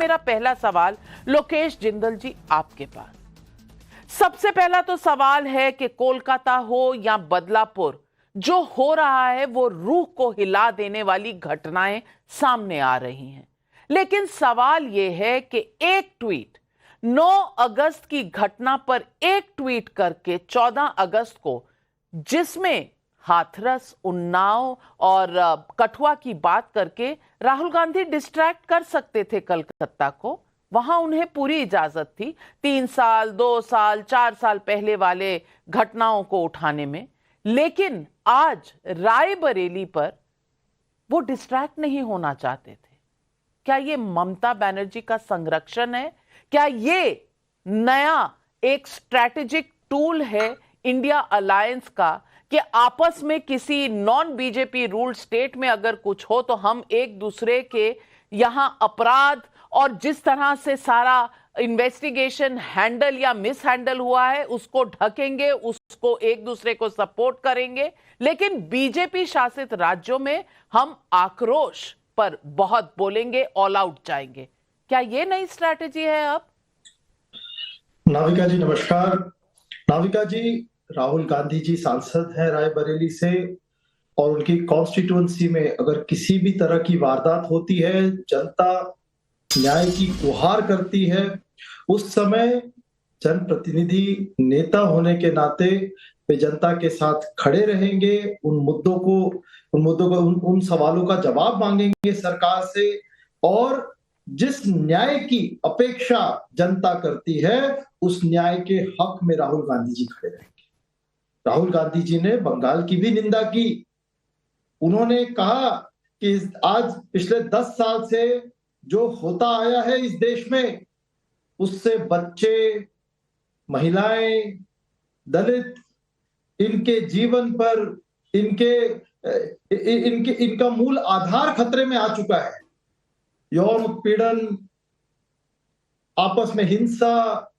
मेरा पहला सवाल लोकेश जिंदल जी आपके पास। सबसे पहला तो सवाल है कि कोलकाता हो या बदलापुर, जो हो रहा है वो रूह को हिला देने वाली घटनाएं सामने आ रही हैं। लेकिन सवाल यह है कि एक ट्वीट 9 अगस्त की घटना पर एक ट्वीट करके 14 अगस्त को, जिसमें हाथरस, उन्नाव और कठुआ की बात करके राहुल गांधी डिस्ट्रैक्ट कर सकते थे कलकत्ता को, वहां उन्हें पूरी इजाजत थी 3 साल, 2 साल, 4 साल पहले वाले घटनाओं को उठाने में। लेकिन आज रायबरेली पर वो डिस्ट्रैक्ट नहीं होना चाहते थे। क्या ये ममता बनर्जी का संरक्षण है? क्या ये नया एक स्ट्रैटेजिक टूल है इंडिया अलायंस का कि आपस में किसी नॉन बीजेपी रूल्ड स्टेट में अगर कुछ हो तो हम एक दूसरे के यहां अपराध और जिस तरह से सारा इन्वेस्टिगेशन हैंडल या मिस हैंडल हुआ है उसको ढकेंगे, उसको एक दूसरे को सपोर्ट करेंगे। लेकिन बीजेपी शासित राज्यों में हम आक्रोश पर बहुत बोलेंगे, ऑल आउट जाएंगे। क्या ये नई स्ट्रैटेजी है अब? नाविका जी नमस्कार। नाविका जी, राहुल गांधी जी सांसद हैं रायबरेली से, और उनकी कॉन्स्टिट्यूएंसी में अगर किसी भी तरह की वारदात होती है, जनता न्याय की गुहार करती है, उस समय जनप्रतिनिधि नेता होने के नाते वे जनता के साथ खड़े रहेंगे, उन सवालों का जवाब मांगेंगे सरकार से, और जिस न्याय की अपेक्षा जनता करती है उस न्याय के हक में राहुल गांधी जी खड़े रहेंगे। राहुल गांधी जी ने बंगाल की भी निंदा की। उन्होंने कहा कि आज पिछले 10 साल से जो होता आया है इस देश में, उससे बच्चे, महिलाएं, दलित, इनके जीवन पर इनका मूल आधार खतरे में आ चुका है। यौन उत्पीड़न, आपस में हिंसा,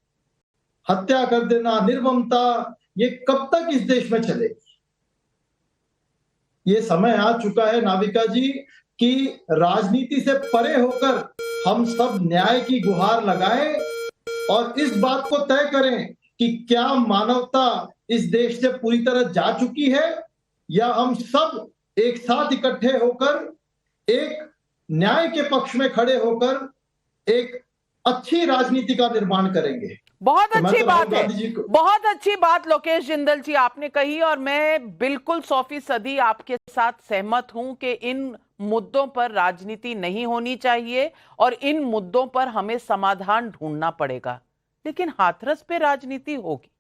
हत्या कर देना, निर्ममता, ये कब तक इस देश में चलेगी? ये समय आ चुका है नाविका जी कि राजनीति से परे होकर हम सब न्याय की गुहार लगाएं और इस बात को तय करें कि क्या मानवता इस देश से पूरी तरह जा चुकी है, या हम सब एक साथ इकट्ठे होकर एक न्याय के पक्ष में खड़े होकर एक अच्छी राजनीति का निर्माण करेंगे। बहुत अच्छी बात है, बहुत अच्छी बात लोकेश जिंदल जी आपने कही, और मैं बिल्कुल 100% आपके साथ सहमत हूं कि इन मुद्दों पर राजनीति नहीं होनी चाहिए और इन मुद्दों पर हमें समाधान ढूंढना पड़ेगा। लेकिन हाथरस पे राजनीति होगी,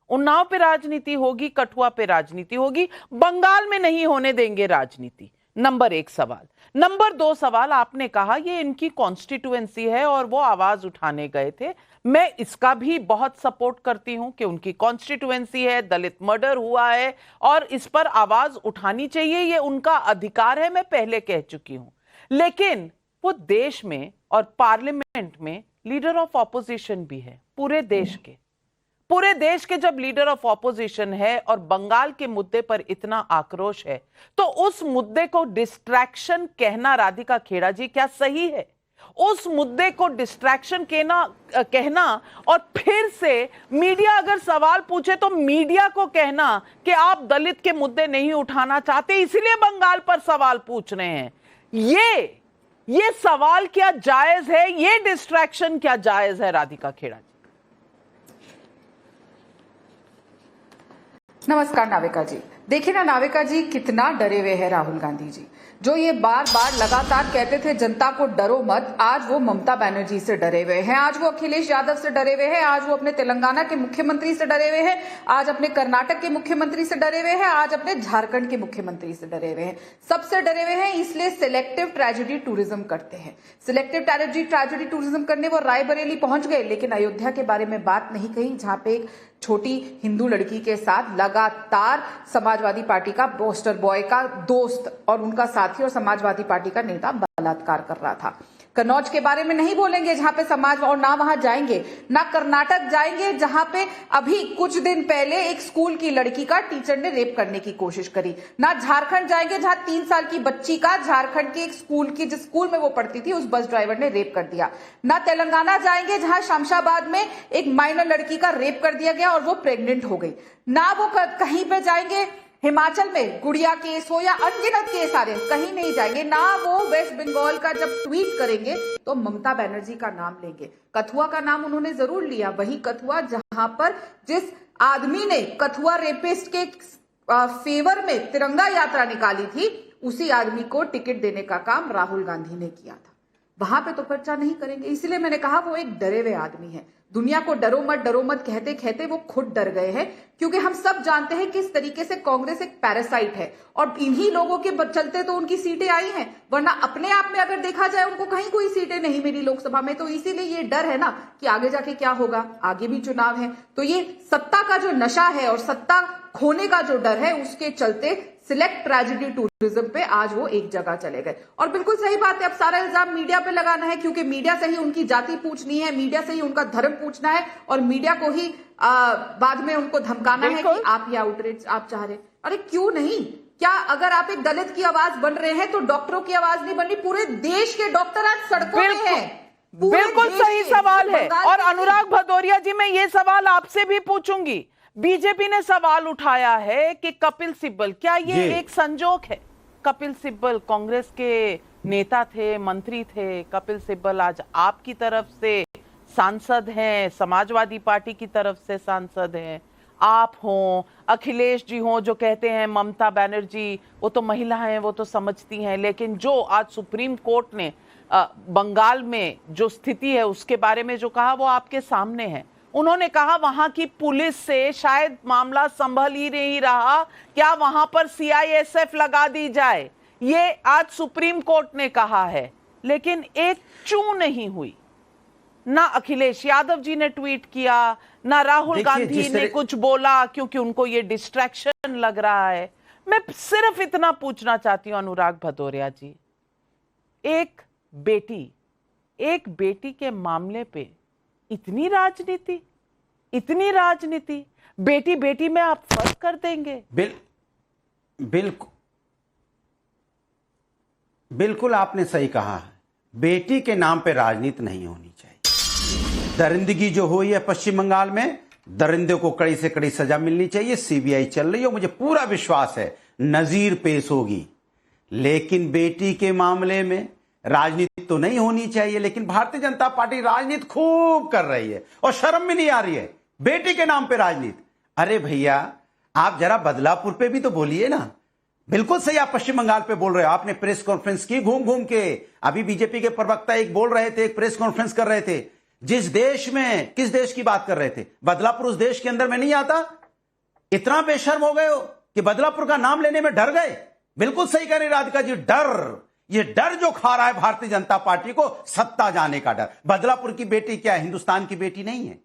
उन्नाव पे राजनीति होगी, कठुआ पे राजनीति होगी, बंगाल में नहीं होने देंगे राजनीति। नंबर 1 सवाल। नंबर 2 सवाल, आपने कहा ये इनकी कॉन्स्टिट्यूएंसी है और वो आवाज उठाने गए थे। मैं इसका भी बहुत सपोर्ट करती हूं कि उनकी कॉन्स्टिट्यूएंसी है, दलित मर्डर हुआ है और इस पर आवाज उठानी चाहिए, ये उनका अधिकार है, मैं पहले कह चुकी हूं। लेकिन वो देश में और पार्लियामेंट में लीडर ऑफ ऑपोजिशन भी है, पूरे देश के जब लीडर ऑफ ऑपोजिशन है और बंगाल के मुद्दे पर इतना आक्रोश है, तो उस मुद्दे को डिस्ट्रैक्शन कहना, राधिका खेड़ा जी, क्या सही है? उस मुद्दे को डिस्ट्रैक्शन कहना और फिर से मीडिया अगर सवाल पूछे तो मीडिया को कहना कि आप दलित के मुद्दे नहीं उठाना चाहते इसलिए बंगाल पर सवाल पूछ रहे हैं, ये सवाल क्या जायज है? ये डिस्ट्रैक्शन क्या जायज है? राधिका खेड़ा जी। नमस्कार नाविका जी। देखिए ना नाविका जी, कितना डरे हुए हैं राहुल गांधी जी, जो ये बार बार लगातार कहते थे जनता को डरो मत। आज वो ममता बनर्जी से डरे हुए हैं, आज वो अखिलेश यादव से डरे हुए हैं, आज वो अपने तेलंगाना के मुख्यमंत्री से डरे हुए हैं, आज अपने कर्नाटक के मुख्यमंत्री से डरे हुए हैं, आज अपने झारखंड के मुख्यमंत्री से डरे हुए हैं। सबसे डरे हुए हैं, इसलिए सिलेक्टिव ट्रेजेडी टूरिज्म करते हैं। सिलेक्टिव ट्रेजेडी टूरिज्म करने वो रायबरेली पहुंच गए, लेकिन अयोध्या के बारे में बात नहीं कही, जहां पे एक छोटी हिंदू लड़की के साथ लगातार समाजवादी पार्टी का पोस्टर बॉय का दोस्त और उनका साथी और समाजवादी पार्टी का नेता बलात्कार कर रहा था। कन्नौज के बारे में नहीं बोलेंगे जहां पे समाज, और ना वहां जाएंगे, ना कर्नाटक जाएंगे जहां पे अभी कुछ दिन पहले एक स्कूल की लड़की का टीचर ने रेप करने की कोशिश करी, ना झारखंड जाएंगे जहां 3 साल की बच्ची का झारखंड के एक स्कूल की, जिस स्कूल में वो पढ़ती थी, उस बस ड्राइवर ने रेप कर दिया, ना तेलंगाना जाएंगे जहां शमशाबाद में एक माइनर लड़की का रेप कर दिया गया और वो प्रेग्नेंट हो गई, ना वो कहीं पे जाएंगे हिमाचल में गुड़िया केस हो या अनगिनत केस आ रहे हैं, कहीं नहीं जाएंगे, ना वो वेस्ट बंगाल का जब ट्वीट करेंगे तो ममता बनर्जी का नाम लेंगे। कथुआ का नाम उन्होंने जरूर लिया, वही कथुआ जहां पर जिस आदमी ने कथुआ रेपिस्ट के फेवर में तिरंगा यात्रा निकाली थी, उसी आदमी को टिकट देने का काम राहुल गांधी ने किया था। वहां पे तो चर्चा नहीं करेंगे, इसलिए मैंने कहा वो एक डरे हुए आदमी है। दुनिया को डरो मत कहते कहते वो खुद डर गए हैं, क्योंकि हम सब जानते हैं किस तरीके से कांग्रेस एक पैरासाइट है और इन्हीं लोगों के चलते तो उनकी सीटें आई हैं, वरना अपने आप में अगर देखा जाए उनको कहीं कोई सीटें नहीं मिली लोकसभा में। तो इसीलिए ये डर है ना कि आगे जाके क्या होगा, आगे भी चुनाव है, तो ये सत्ता का जो नशा है और सत्ता खोने का जो डर है, उसके चलते सिलेक्ट ट्रेजेडी टूरिज्म पे आज वो एक जगह चले गए। और बिल्कुल सही बात है, अब सारा इल्जाम मीडिया पे लगाना है, क्योंकि मीडिया से ही उनकी जाति पूछनी है, मीडिया से ही उनका धर्म पूछना है और मीडिया को ही बाद में उनको धमकाना है कि आप ये आउटरीच आप चाह रहे। अरे क्यों नहीं, क्या अगर आप एक दलित की आवाज बन रहे हैं तो डॉक्टरों की आवाज नहीं बन रही? पूरे देश के डॉक्टर आज सड़कों में हैं। बिल्कुल सही सवाल है। और अनुराग भदौरिया जी, मैं ये सवाल आपसे भी पूछूंगी, बीजेपी ने सवाल उठाया है कि कपिल सिब्बल, क्या ये एक संजोग है? कपिल सिब्बल कांग्रेस के नेता थे, मंत्री थे, कपिल सिब्बल आज आपकी तरफ से सांसद हैं, समाजवादी पार्टी की तरफ से सांसद हैं, आप हों, अखिलेश जी हों जो कहते हैं ममता बनर्जी वो तो महिला हैं, वो तो समझती हैं, लेकिन जो आज सुप्रीम कोर्ट ने बंगाल में जो स्थिति है उसके बारे में जो कहा वो आपके सामने है। उन्होंने कहा वहां की पुलिस से शायद मामला संभल ही नहीं रहा, क्या वहां पर सीआईएसएफ लगा दी जाए, ये आज सुप्रीम कोर्ट ने कहा है, लेकिन एक चू नहीं हुई। ना अखिलेश यादव जी ने ट्वीट किया, ना राहुल गांधी ने कुछ बोला, क्योंकि उनको ये डिस्ट्रैक्शन लग रहा है। मैं सिर्फ इतना पूछना चाहती हूं अनुराग भदौरिया जी, एक बेटी के मामले पे इतनी राजनीति, बेटी में आप फर्क कर देंगे? बिल्कुल आपने सही कहा है, बेटी के नाम पे राजनीति नहीं होनी चाहिए। दरिंदगी जो हुई है पश्चिम बंगाल में, दरिंदे को कड़ी से कड़ी सजा मिलनी चाहिए। सीबीआई चल रही है, मुझे पूरा विश्वास है नजीर पेश होगी, लेकिन बेटी के मामले में राजनीति तो नहीं होनी चाहिए। लेकिन भारतीय जनता पार्टी राजनीति खूब कर रही है और शर्म भी नहीं आ रही है, बेटी के नाम पे राजनीति। अरे भैया आप जरा बदलापुर पे भी तो बोलिए ना। बिल्कुल सही आप पश्चिम बंगाल पे बोल रहे हो, आपने प्रेस कॉन्फ्रेंस की घूम घूम के। अभी बीजेपी के प्रवक्ता एक बोल रहे थे, एक प्रेस कॉन्फ्रेंस कर रहे थे, जिस देश में, किस देश की बात कर रहे थे, बदलापुर उस देश के अंदर में नहीं आता। इतना बेशर्म हो गए हो कि बदलापुर का नाम लेने में डर गए। बिल्कुल सही कह रही राधिका जी, ये डर जो खा रहा है भारतीय जनता पार्टी को, सत्ता जाने का डर। बदलापुर की बेटी क्या हिंदुस्तान की बेटी नहीं है?